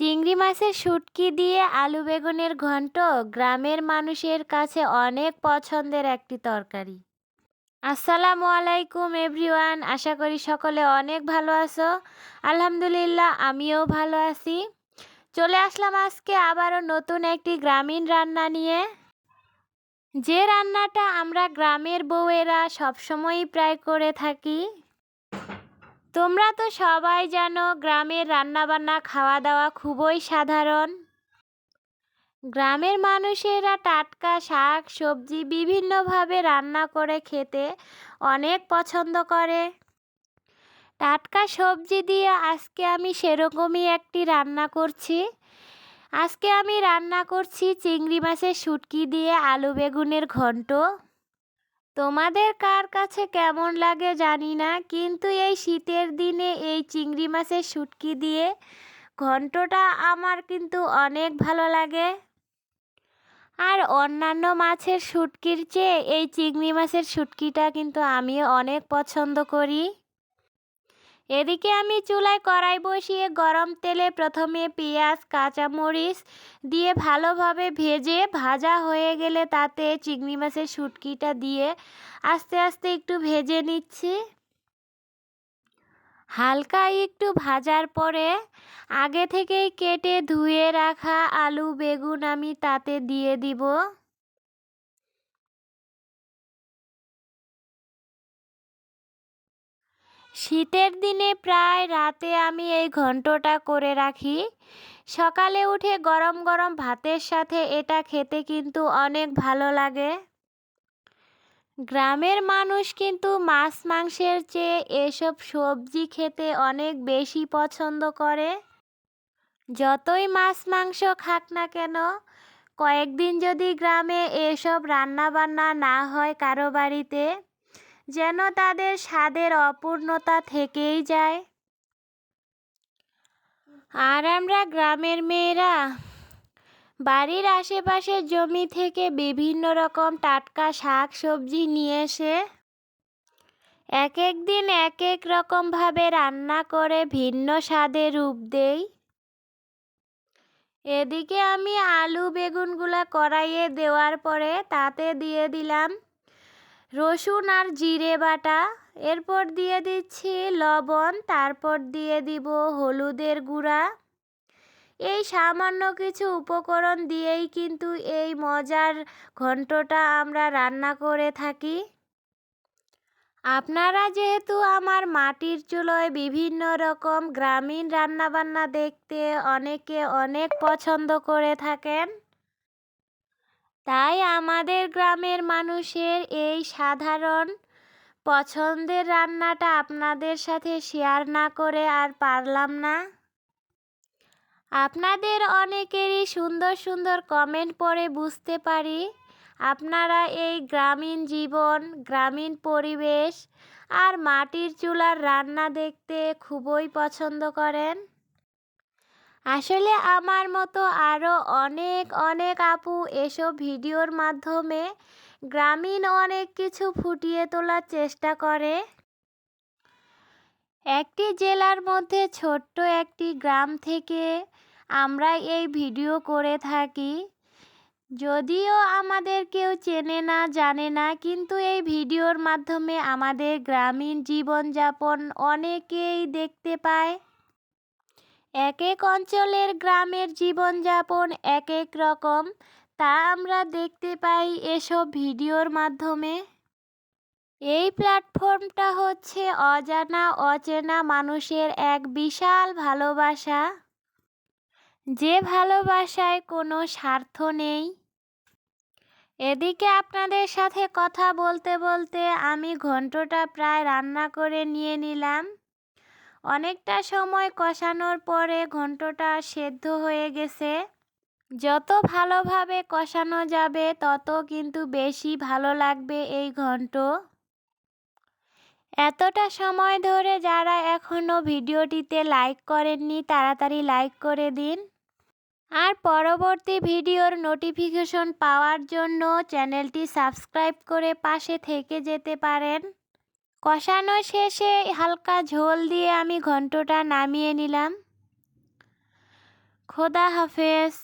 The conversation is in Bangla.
চিংড়ি মাছের শুটকি দিয়ে আলু বেগুনের ঘন্ট গ্রামের মানুষের কাছে অনেক পছন্দের একটি তরকারি। আসসালামু আলাইকুম এভরিওয়ান, আশা করি সকলে অনেক ভালো আছো। আলহামদুলিল্লাহ, আমিও ভালো আছি। চলে আসলাম আজকে আবারও নতুন একটি গ্রামীণ রান্না নিয়ে, যে রান্নাটা আমরা গ্রামের বউয়েরা সবসময়ই প্রায় করে থাকি। তোমরা তো সবাই জানো, গ্রামের রান্নাবান্না খাওয়া দাওয়া খুবই সাধারণ। গ্রামের মানুষেরা টাটকা শাক সবজি বিভিন্নভাবে রান্না করে খেতে অনেক পছন্দ করে। টাটকা সবজি দিয়ে আজকে আমি সেরকমই একটি রান্না করছি। আজকে আমি রান্না করছি চিংড়ি মাছের শুটকি দিয়ে আলু বেগুনের ঘন্ট। তোমাদের কার কাছে কেমন লাগে জানি না, কিন্তু এই শীতের দিনে এই চিংড়ি মাছের শুটকি দিয়ে ঘন্টটা আমার কিন্তু অনেক ভালো লাগে। আর অন্যান্য মাছের শুটকির চেয়ে এই চিংড়ি মাছের শুটকিটা কিন্তু আমিও অনেক পছন্দ করি। এদিকে আমি চুলায় কড়াই বসিয়ে গরম তেলে প্রথমে পেঁয়াজ কাঁচামরিচ দিয়ে ভালোভাবে ভেজে ভাজা হয়ে গেলে তাতে চিংড়ি মাছের শুটকিটা দিয়ে আস্তে আস্তে একটু ভেজে নিচ্ছি। হালকা একটু ভাজার পরে আগে থেকেই কেটে ধুয়ে রাখা আলু বেগুন আমি তাতে দিয়ে দিব। শীতের দিনে প্রায় রাতে আমি এই ঘন্টটা করে রাখি। সকালে উঠে গরম গরম ভাতের সাথে এটা খেতে কিন্তু অনেক ভালো লাগে। গ্রামের মানুষ কিন্তু মাছ মাংসের চেয়ে এসব সবজি খেতে অনেক বেশি পছন্দ করে। যতই মাছ মাংস খাক না কেন, কয়েকদিন যদি গ্রামে এসব রান্না বান্না না হয় কারো বাড়িতে, যেন তাদের স্বাদের অপূর্ণতা থেকেই যায়। আর আমরা গ্রামের মেয়েরা বাড়ির আশেপাশের জমি থেকে বিভিন্ন রকম টাটকা শাক সবজি নিয়ে এসে এক এক দিন এক এক রকমভাবে রান্না করে ভিন্ন স্বাদে রূপ দেই। এদিকে আমি আলু বেগুনগুলা কড়াইয়ে দেওয়ার পরে তাতে দিয়ে দিলাম রসুন আর জিরে বাটা, এরপর দিয়ে দিচ্ছি লবণ, তারপর দিয়ে দিব হলুদের গুঁড়া। এই সামান্য কিছু উপকরণ দিয়েই কিন্তু এই মজার ঘন্টটা আমরা রান্না করে থাকি। আপনারা যেহেতু আমার মাটির চুলোয় বিভিন্ন রকম গ্রামীণ রান্নাবান্না দেখতে অনেকে অনেক পছন্দ করে থাকেন, তাই আমাদের গ্রামের মানুষের এই সাধারণ পছন্দের রান্নাটা আপনাদের সাথে শেয়ার না করে আর পারলাম না। আপনাদের অনেকেরই সুন্দর সুন্দর কমেন্ট পড়ে বুঝতে পারি আপনারা এই গ্রামীণ জীবন, গ্রামীণ পরিবেশ আর মাটির চুলার রান্না দেখতে খুবই পছন্দ করেন। আসলে আমার মতো আরও অনেক অনেক আপু এসব ভিডিওর মাধ্যমে গ্রামীণ অনেক কিছু ফুটিয়ে তোলার চেষ্টা করে। একটি জেলার মধ্যে ছোট্ট একটি গ্রাম থেকে আমরা এই ভিডিও করে থাকি। যদিও আমাদের কেউ চেনে না জানে না, কিন্তু এই ভিডিওর মাধ্যমে আমাদের গ্রামীণ জীবনযাপন অনেকেই দেখতে পায়। এক এক অঞ্চলের গ্রামের জীবনযাপন এক এক রকম, তা আমরা দেখতে পাই এসব ভিডিওর মাধ্যমে। এই প্ল্যাটফর্মটা হচ্ছে অজানা অচেনা মানুষের এক বিশাল ভালোবাসা, যে ভালোবাসায় কোনো স্বার্থ নেই। এদিকে আপনাদের সাথে কথা বলতে বলতে আমি ঘন্টটা প্রায় রান্না করে নিয়ে নিলাম। অনেকটা সময় কষানোর পরে ঘন্টটা সেদ্ধ হয়ে গেছে। যত ভালোভাবে কষানো যাবে তত কিন্তু বেশি ভালো লাগবে এই ঘন্ট। এতটা সময় ধরে যারা এখনও ভিডিওটিতে লাইক করেননি তাড়াতাড়ি লাইক করে দিন। আর পরবর্তী ভিডিওর নোটিফিকেশন পাওয়ার জন্য চ্যানেলটি সাবস্ক্রাইব করে পাশে থেকে যেতে পারেন। কষানো শেষে হালকা ঝোল দিয়ে আমি ঘন্টটা নামিয়ে নিলাম। খোদা হাফেজ।